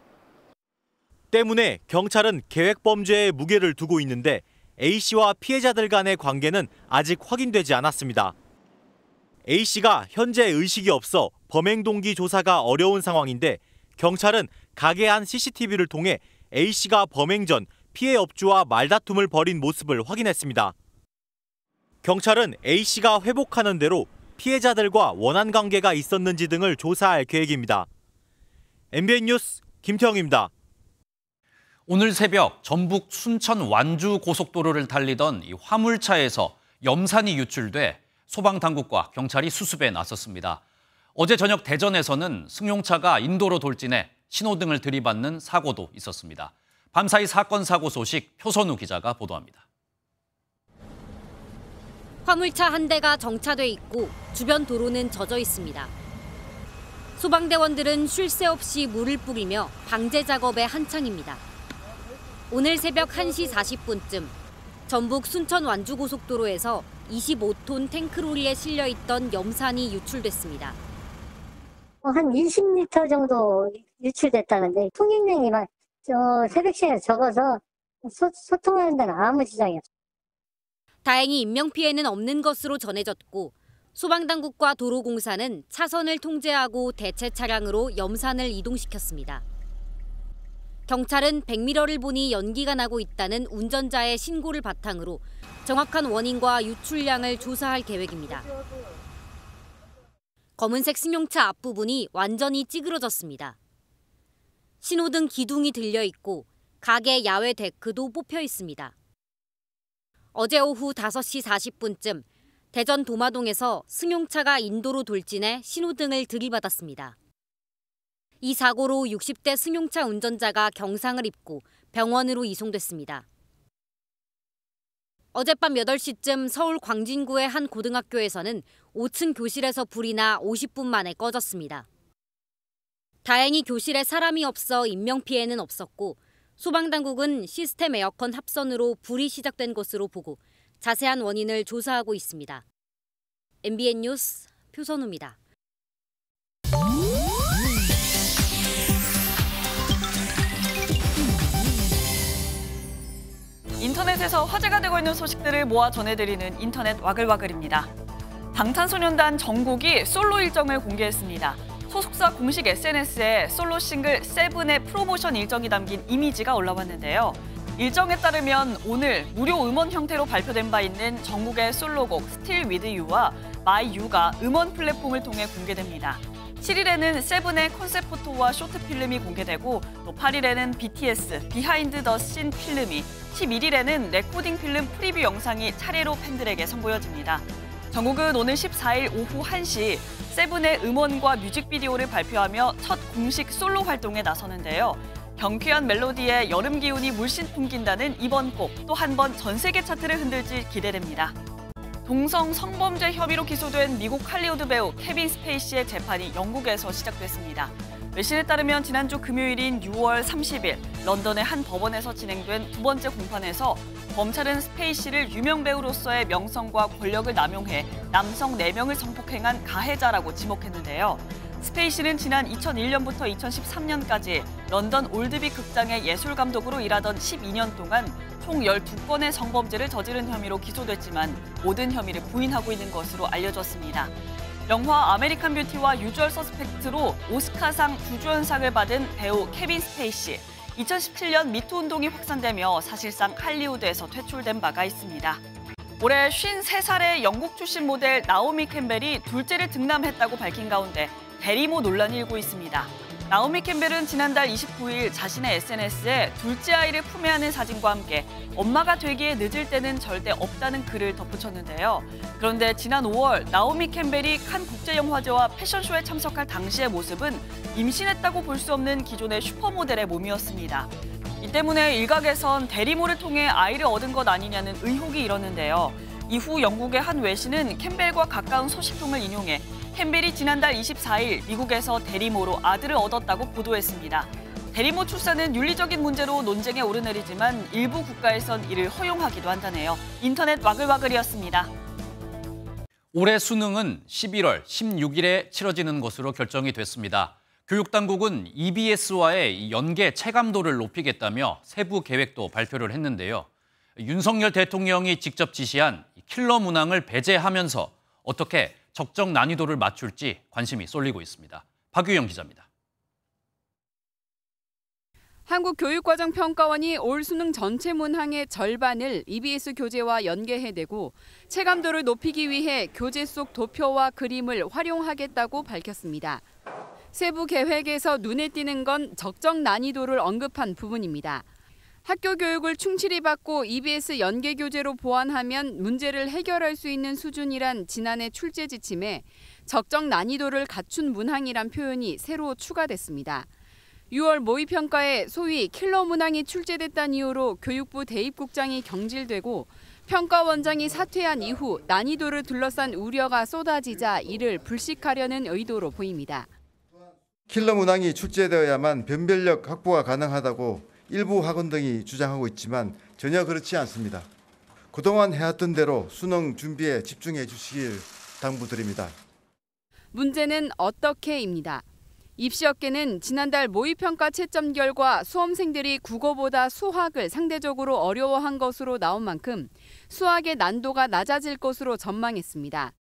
때문에 경찰은 계획범죄에 무게를 두고 있는데 A씨와 피해자들 간의 관계는 아직 확인되지 않았습니다. A씨가 현재 의식이 없어 범행 동기 조사가 어려운 상황인데 경찰은 가게 안 CCTV를 통해 A씨가 범행 전 피해 업주와 말다툼을 벌인 모습을 확인했습니다. 경찰은 A씨가 회복하는 대로 피해자들과 원한 관계가 있었는지 등을 조사할 계획입니다. MBN 뉴스 김태형입니다. 오늘 새벽 전북 순천 완주 고속도로를 달리던 이 화물차에서 염산이 유출돼 소방당국과 경찰이 수습에 나섰습니다. 어제 저녁 대전에서는 승용차가 인도로 돌진해 신호등을 들이받는 사고도 있었습니다. 밤사이 사건 사고 소식 표선우 기자가 보도합니다. 화물차 한 대가 정차돼 있고 주변 도로는 젖어 있습니다. 소방대원들은 쉴 새 없이 물을 뿌리며 방제 작업에 한창입니다. 오늘 새벽 1시 40분쯤 전북 순천 완주고속도로에서 25톤 탱크로리에 실려 있던 염산이 유출됐습니다. 한 20리터 정도 유출됐다는데 통행량이 막 새벽 시간에 적어서 소통하는 데는 아무 지장이 없어요. 다행히 인명피해는 없는 것으로 전해졌고 소방당국과 도로공사는 차선을 통제하고 대체 차량으로 염산을 이동시켰습니다. 경찰은 백미러를 보니 연기가 나고 있다는 운전자의 신고를 바탕으로 정확한 원인과 유출량을 조사할 계획입니다. 검은색 승용차 앞부분이 완전히 찌그러졌습니다. 신호등 기둥이 들려 있고 가게 야외 데크도 뽑혀 있습니다. 어제 오후 5시 40분쯤 대전 도마동에서 승용차가 인도로 돌진해 신호등을 들이받았습니다. 이 사고로 60대 승용차 운전자가 경상을 입고 병원으로 이송됐습니다. 어젯밤 8시쯤 서울 광진구의 한 고등학교에서는 5층 교실에서 불이 나 50분 만에 꺼졌습니다. 다행히 교실에 사람이 없어 인명피해는 없었고 소방당국은 시스템 에어컨 합선으로 불이 시작된 것으로 보고 자세한 원인을 조사하고 있습니다. MBN 뉴스 표선우입니다. 인터넷에서 화제가 되고 있는 소식들을 모아 전해드리는 인터넷 와글와글입니다. 방탄소년단 정국이 솔로 일정을 공개했습니다. 소속사 공식 SNS에 솔로 싱글 세븐의 프로모션 일정이 담긴 이미지가 올라왔는데요. 일정에 따르면 오늘 무료 음원 형태로 발표된 바 있는 정국의 솔로곡 Still With You와 My You가 음원 플랫폼을 통해 공개됩니다. 7일에는 세븐의 컨셉 포토와 쇼트 필름이 공개되고 또 8일에는 BTS 비하인드 더 씬 필름이, 11일에는 레코딩 필름 프리뷰 영상이 차례로 팬들에게 선보여집니다. 정국은 오늘 14일 오후 1시 세븐의 음원과 뮤직비디오를 발표하며 첫 공식 솔로 활동에 나서는데요. 경쾌한 멜로디에 여름 기운이 물씬 풍긴다는 이번 곡 또 한 번 전 세계 차트를 흔들지 기대됩니다. 동성 성범죄 혐의로 기소된 미국 할리우드 배우 케빈 스페이시의 재판이 영국에서 시작됐습니다. 외신에 따르면 지난주 금요일인 6월 30일 런던의 한 법원에서 진행된 두 번째 공판에서 검찰은 스페이시를 유명 배우로서의 명성과 권력을 남용해 남성 4명을 성폭행한 가해자라고 지목했는데요. 스페이시는 지난 2001년부터 2013년까지 런던 올드비 극장의 예술감독으로 일하던 12년 동안 총 12건의 성범죄를 저지른 혐의로 기소됐지만 모든 혐의를 부인하고 있는 것으로 알려졌습니다. 영화 아메리칸 뷰티와 유주얼 서스펙트로 오스카상 주주연상을 받은 배우 케빈 스페이시. 2017년 미투 운동이 확산되며 사실상 할리우드에서 퇴출된 바가 있습니다. 올해 53살의 영국 출신 모델 나오미 캠벨이 둘째를 등남했다고 밝힌 가운데 대리모 논란이 일고 있습니다. 나오미 캠벨은 지난달 29일 자신의 SNS에 둘째 아이를 품에 안은 사진과 함께 엄마가 되기에 늦을 때는 절대 없다는 글을 덧붙였는데요. 그런데 지난 5월 나오미 캠벨이 칸 국제영화제와 패션쇼에 참석할 당시의 모습은 임신했다고 볼 수 없는 기존의 슈퍼모델의 몸이었습니다. 이 때문에 일각에선 대리모를 통해 아이를 얻은 것 아니냐는 의혹이 일었는데요. 이후 영국의 한 외신은 캠벨과 가까운 소식통을 인용해 캠벨이 지난달 24일 미국에서 대리모로 아들을 얻었다고 보도했습니다. 대리모 출산은 윤리적인 문제로 논쟁에 오르내리지만 일부 국가에선 이를 허용하기도 한다네요. 인터넷 와글와글이었습니다. 올해 수능은 11월 16일에 치러지는 것으로 결정이 됐습니다. 교육당국은 EBS와의 연계 체감도를 높이겠다며 세부 계획도 발표를 했는데요. 윤석열 대통령이 직접 지시한 킬러 문항을 배제하면서 어떻게 적정 난이도를 맞출지 관심이 쏠리고 있습니다. 박유영 기자입니다. 한국교육과정평가원이 올 수능 전체 문항의 절반을 EBS 교재와 연계해내고 체감도를 높이기 위해 교재 속 도표와 그림을 활용하겠다고 밝혔습니다. 세부 계획에서 눈에 띄는 건 적정 난이도를 언급한 부분입니다. 학교 교육을 충실히 받고 EBS 연계 교재로 보완하면 문제를 해결할 수 있는 수준이란 지난해 출제 지침에 적정 난이도를 갖춘 문항이란 표현이 새로 추가됐습니다. 6월 모의평가에 소위 킬러 문항이 출제됐다는 이유로 교육부 대입국장이 경질되고 평가원장이 사퇴한 이후 난이도를 둘러싼 우려가 쏟아지자 이를 불식하려는 의도로 보입니다. 킬러 문항이 출제되어야만 변별력 확보가 가능하다고 일부 학원 등이 주장하고 있지만 전혀 그렇지 않습니다. 그동안 해왔던 대로 수능 준비에 집중해 주시길 당부드립니다. 문제는 어떻게입니다. 입시업계는 지난달 모의평가 채점 결과 수험생들이 국어보다 수학을 상대적으로 어려워한 것으로 나온 만큼 수학의 난도가 낮아질 것으로 전망했습니다.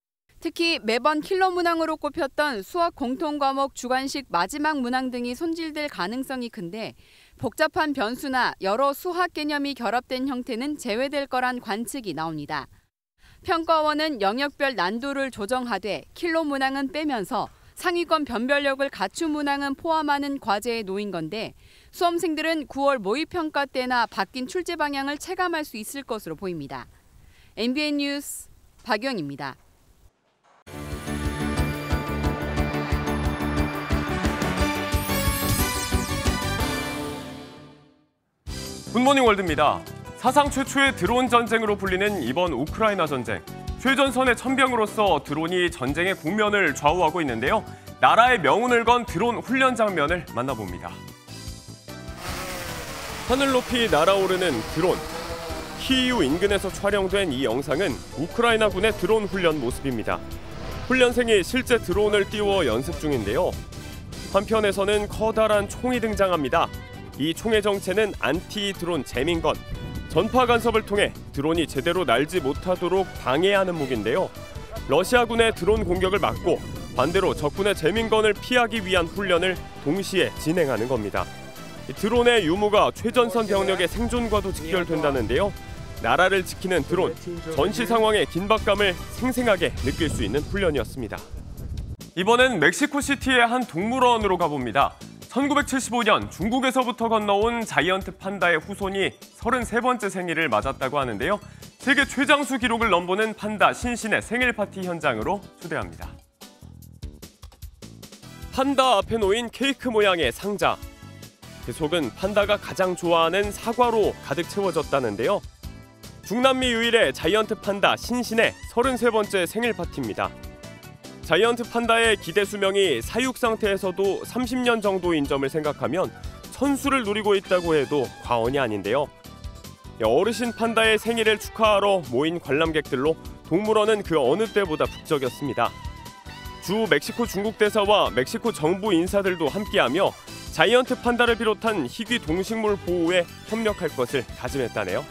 특히 매번 킬러 문항으로 꼽혔던 수학 공통과목 주관식 마지막 문항 등이 손질될 가능성이 큰데 복잡한 변수나 여러 수학 개념이 결합된 형태는 제외될 거란 관측이 나옵니다. 평가원은 영역별 난도를 조정하되 킬러 문항은 빼면서 상위권 변별력을 갖춘 문항은 포함하는 과제에 놓인 건데 수험생들은 9월 모의평가 때나 바뀐 출제 방향을 체감할 수 있을 것으로 보입니다. MBN 뉴스 박영입니다. 굿모닝 월드입니다. 사상 최초의 드론 전쟁으로 불리는 이번 우크라이나 전쟁. 최전선의 천병으로서 드론이 전쟁의 국면을 좌우하고 있는데요. 나라의 명운을 건 드론 훈련 장면을 만나봅니다. 하늘 높이 날아오르는 드론. 키이우 인근에서 촬영된 이 영상은 우크라이나 군의 드론 훈련 모습입니다. 훈련생이 실제 드론을 띄워 연습 중인데요. 한편에서는 커다란 총이 등장합니다. 이 총의 정체는 안티 드론 재민건. 전파 간섭을 통해 드론이 제대로 날지 못하도록 방해하는 무기인데요. 러시아군의 드론 공격을 막고 반대로 적군의 재민건을 피하기 위한 훈련을 동시에 진행하는 겁니다. 드론의 유무가 최전선 병력의 생존과도 직결된다는데요. 나라를 지키는 드론, 전시 상황의 긴박감을 생생하게 느낄 수 있는 훈련이었습니다. 이번엔 멕시코시티의 한 동물원으로 가봅니다. 1975년 중국에서부터 건너온 자이언트 판다의 후손이 33번째 생일을 맞았다고 하는데요. 세계 최장수 기록을 넘보는 판다 신신의 생일 파티 현장으로 초대합니다. 판다 앞에 놓인 케이크 모양의 상자. 그 속은 판다가 가장 좋아하는 사과로 가득 채워졌다는데요. 중남미 유일의 자이언트 판다 신신의 33번째 생일 파티입니다. 자이언트 판다의 기대 수명이 사육 상태에서도 30년 정도인 점을 생각하면 천수를 누리고 있다고 해도 과언이 아닌데요. 어르신 판다의 생일을 축하하러 모인 관람객들로 동물원은 그 어느 때보다 북적였습니다. 주 멕시코 중국 대사와 멕시코 정부 인사들도 함께하며 자이언트 판다를 비롯한 희귀 동식물 보호에 협력할 것을 다짐했다네요.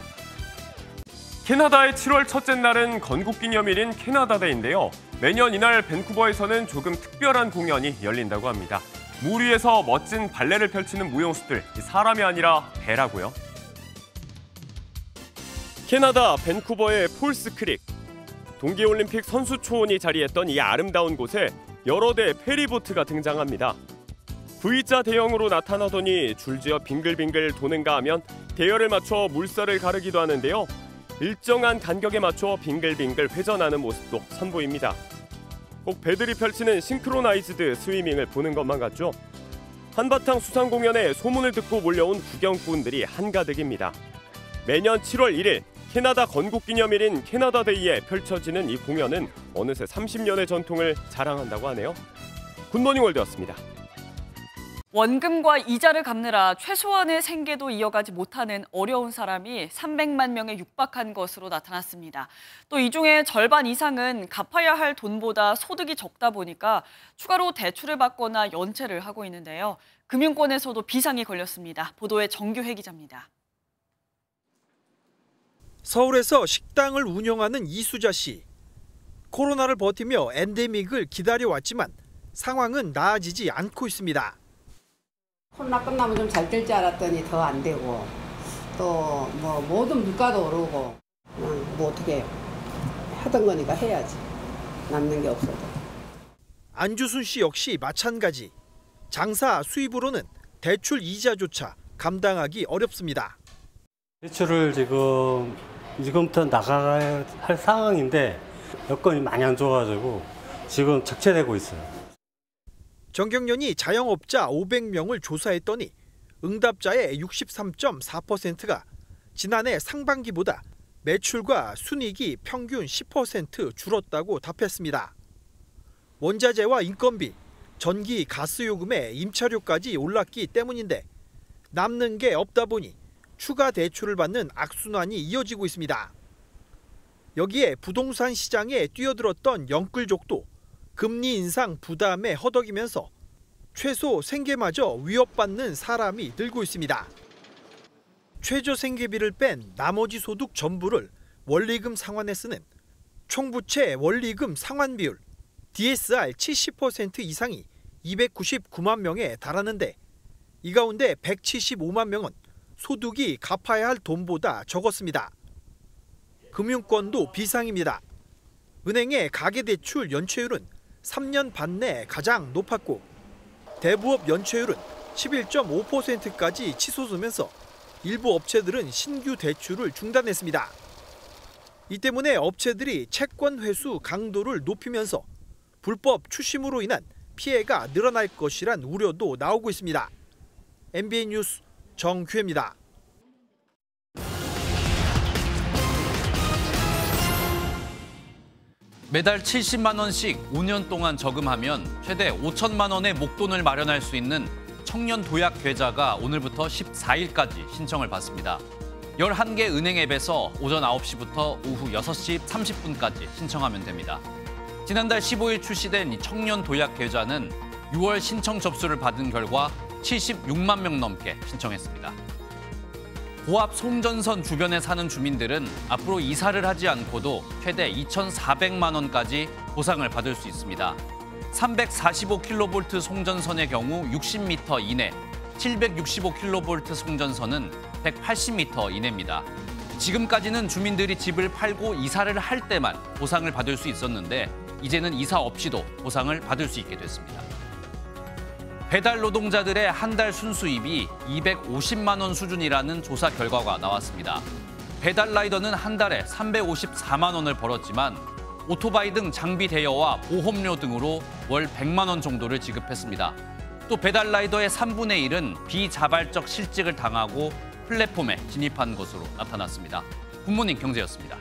캐나다의 7월 첫째 날은 건국기념일인 캐나다데이인데요. 매년 이날 밴쿠버에서는 조금 특별한 공연이 열린다고 합니다. 물 위에서 멋진 발레를 펼치는 무용수들, 사람이 아니라 배라고요. 캐나다 밴쿠버의 폴스 크릭. 동계올림픽 선수 초원이 자리했던 이 아름다운 곳에 여러 대 페리보트가 등장합니다. V자 대형으로 나타나더니 줄지어 빙글빙글 도는가 하면 대열을 맞춰 물살을 가르기도 하는데요. 일정한 간격에 맞춰 빙글빙글 회전하는 모습도 선보입니다. 꼭 배들이 펼치는 싱크로나이즈드 스위밍을 보는 것만 같죠. 한바탕 수상 공연에 소문을 듣고 몰려온 구경꾼들이 한가득입니다. 매년 7월 1일 캐나다 건국기념일인 캐나다데이에 펼쳐지는 이 공연은 어느새 30년의 전통을 자랑한다고 하네요. 굿모닝 월드였습니다. 원금과 이자를 갚느라 최소한의 생계도 이어가지 못하는 어려운 사람이 300만 명에 육박한 것으로 나타났습니다. 또 이 중에 절반 이상은 갚아야 할 돈보다 소득이 적다 보니까 추가로 대출을 받거나 연체를 하고 있는데요. 금융권에서도 비상이 걸렸습니다. 보도에 정규혜 기자입니다. 서울에서 식당을 운영하는 이수자 씨. 코로나를 버티며 엔데믹을 기다려왔지만 상황은 나아지지 않고 있습니다. 코로나 끝나면 좀 잘 될 줄 알았더니 더 안 되고 또 뭐 모든 물가도 오르고 뭐 어떻게 하던 거니까 해야지. 남는 게 없어도. 안주순 씨 역시 마찬가지. 장사 수입으로는 대출 이자조차 감당하기 어렵습니다. 대출을 지금부터 나가야 할 상황인데 여건이 많이 안 좋아가지고 지금 적체되고 있어요. 정경련이 자영업자 500명을 조사했더니 응답자의 63.4%가 지난해 상반기보다 매출과 순이익이 평균 10% 줄었다고 답했습니다. 원자재와 인건비, 전기, 가스요금에 임차료까지 올랐기 때문인데 남는 게 없다 보니 추가 대출을 받는 악순환이 이어지고 있습니다. 여기에 부동산 시장에 뛰어들었던 영끌족도 금리 인상 부담에 허덕이면서 최소 생계마저 위협받는 사람이 늘고 있습니다. 최저 생계비를 뺀 나머지 소득 전부를 원리금 상환에 쓰는 총부채 원리금 상환 비율 DSR 70% 이상이 299만 명에 달하는데 이 가운데 175만 명은 소득이 갚아야 할 돈보다 적었습니다. 금융권도 비상입니다. 은행의 가계대출 연체율은 3년 반 내 가장 높았고 대부업 연체율은 11.5%까지 치솟으면서 일부 업체들은 신규 대출을 중단했습니다. 이 때문에 업체들이 채권 회수 강도를 높이면서 불법 추심으로 인한 피해가 늘어날 것이란 우려도 나오고 있습니다. MBN 뉴스 정규혜입니다. 매달 70만 원씩 5년 동안 저금하면 최대 5천만 원의 목돈을 마련할 수 있는 청년 도약 계좌가 오늘부터 14일까지 신청을 받습니다. 11개 은행 앱에서 오전 9시부터 오후 6시 30분까지 신청하면 됩니다. 지난달 15일 출시된 이 청년 도약 계좌는 6월 신청 접수를 받은 결과 76만 명 넘게 신청했습니다. 고압 송전선 주변에 사는 주민들은 앞으로 이사를 하지 않고도 최대 2,400만 원까지 보상을 받을 수 있습니다. 345kV 송전선의 경우 60m 이내, 765kV 송전선은 180m 이내입니다. 지금까지는 주민들이 집을 팔고 이사를 할 때만 보상을 받을 수 있었는데 이제는 이사 없이도 보상을 받을 수 있게 됐습니다. 배달 노동자들의 한 달 순수입이 250만 원 수준이라는 조사 결과가 나왔습니다. 배달 라이더는 한 달에 354만 원을 벌었지만 오토바이 등 장비 대여와 보험료 등으로 월 100만 원 정도를 지급했습니다. 또 배달 라이더의 3분의 1은 비자발적 실직을 당하고 플랫폼에 진입한 것으로 나타났습니다. 굿모닝 경제였습니다.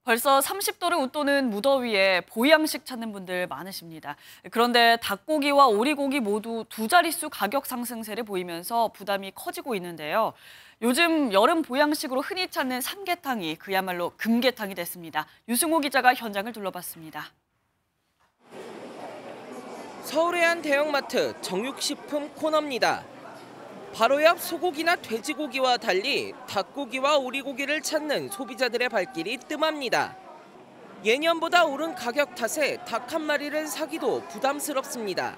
벌써 30도를 웃도는 무더위에 보양식 찾는 분들 많으십니다. 그런데 닭고기와 오리고기 모두 두 자릿수 가격 상승세를 보이면서 부담이 커지고 있는데요. 요즘 여름 보양식으로 흔히 찾는 삼계탕이 그야말로 금계탕이 됐습니다. 유승호 기자가 현장을 둘러봤습니다. 서울의 한 대형마트 정육식품 코너입니다. 바로 옆 소고기나 돼지고기와 달리 닭고기와 오리고기를 찾는 소비자들의 발길이 뜸합니다. 예년보다 오른 가격 탓에 닭 한 마리를 사기도 부담스럽습니다.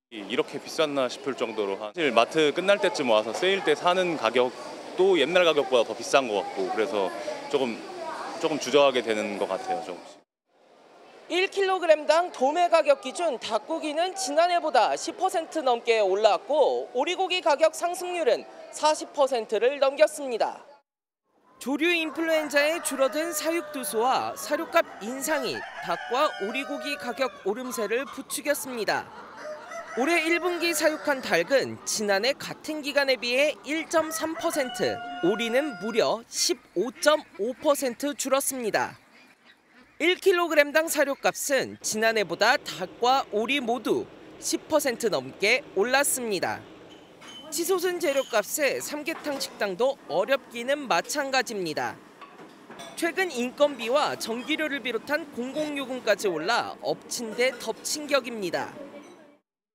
이렇게 비쌌나 싶을 정도로 사실 마트 끝날 때쯤 와서 세일 때 사는 가격도 옛날 가격보다 더 비싼 것 같고 그래서 조금 주저하게 되는 것 같아요. 조금씩. 1kg당 도매 가격 기준 닭고기는 지난해보다 10% 넘게 올랐고 오리고기 가격 상승률은 40%를 넘겼습니다. 조류 인플루엔자에 줄어든 사육두수와 사료값 인상이 닭과 오리고기 가격 오름세를 부추겼습니다. 올해 1분기 사육한 닭은 지난해 같은 기간에 비해 1.3%, 오리는 무려 15.5% 줄었습니다. 1kg당 사료값은 지난해보다 닭과 오리 모두 10% 넘게 올랐습니다. 치솟은 재료값에 삼계탕 식당도 어렵기는 마찬가지입니다. 최근 인건비와 전기료를 비롯한 공공요금까지 올라 엎친 데 덮친 격입니다.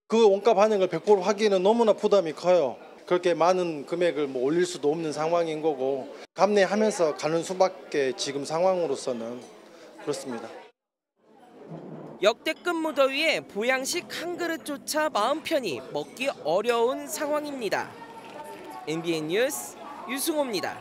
그 원가 반영을 100% 하기에는 너무나 부담이 커요. 그렇게 많은 금액을 올릴 수도 없는 상황인 거고 감내하면서 가는 수밖에 지금 상황으로서는 그렇습니다. 역대급 무더위에 보양식 한 그릇조차 마음 편히 먹기 어려운 상황입니다. MBN 뉴스 유승호입니다.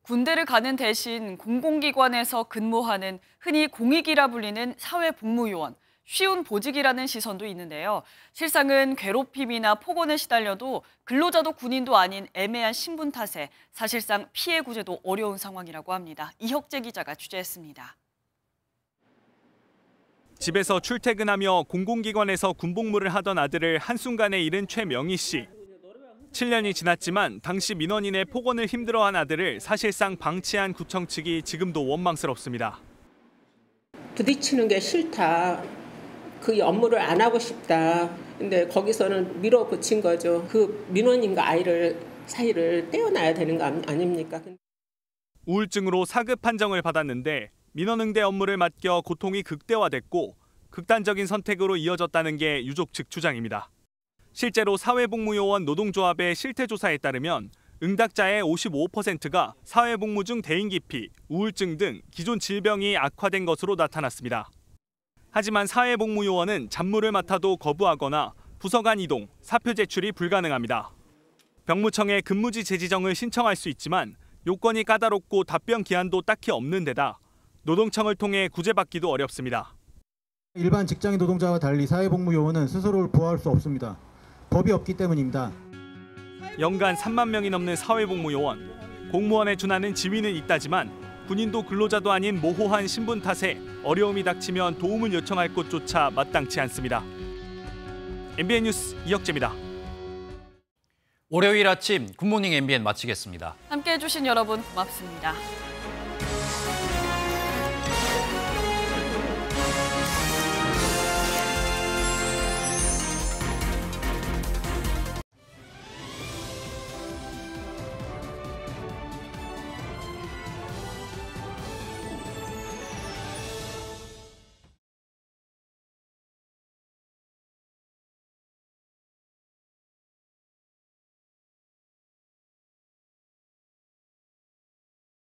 군대를 가는 대신 공공기관에서 근무하는 흔히 공익이라 불리는 사회복무요원, 쉬운 보직이라는 시선도 있는데요. 실상은 괴롭힘이나 폭언에 시달려도 근로자도 군인도 아닌 애매한 신분 탓에 사실상 피해 구제도 어려운 상황이라고 합니다. 이혁재 기자가 취재했습니다. 집에서 출퇴근하며 공공기관에서 군복무를 하던 아들을 한순간에 잃은 최명희 씨. 7년이 지났지만 당시 민원인의 폭언을 힘들어한 아들을 사실상 방치한 구청 측이 지금도 원망스럽습니다. 부딪히는 게 싫다. 그 업무를 안 하고 싶다. 근데 거기서는 밀어붙인 거죠. 그 민원인과 아이를 사이를 떼어놔야 되는 거 아닙니까? 우울증으로 4급 판정을 받았는데 민원응대 업무를 맡겨 고통이 극대화됐고 극단적인 선택으로 이어졌다는 게 유족 측 주장입니다. 실제로 사회복무요원 노동조합의 실태조사에 따르면 응답자의 55%가 사회복무 중 대인기피, 우울증 등 기존 질병이 악화된 것으로 나타났습니다. 하지만 사회복무요원은 잡무를 맡아도 거부하거나 부서 간 이동, 사표 제출이 불가능합니다. 병무청에 근무지 재지정을 신청할 수 있지만 요건이 까다롭고 답변 기한도 딱히 없는 데다 노동청을 통해 구제받기도 어렵습니다. 일반 직장인 노동자와 달리 사회복무요원은 스스로를 보호할 수 없습니다. 법이 없기 때문입니다. 연간 3만 명이 넘는 사회복무요원. 공무원에 준하는 지위는 있다지만 군인도 근로자도 아닌 모호한 신분 탓에 어려움이 닥치면 도움을 요청할 곳조차 마땅치 않습니다. MBN 뉴스 이혁재입니다. 월요일 아침 굿모닝 MBN 마치겠습니다. 함께해 주신 여러분 고맙습니다.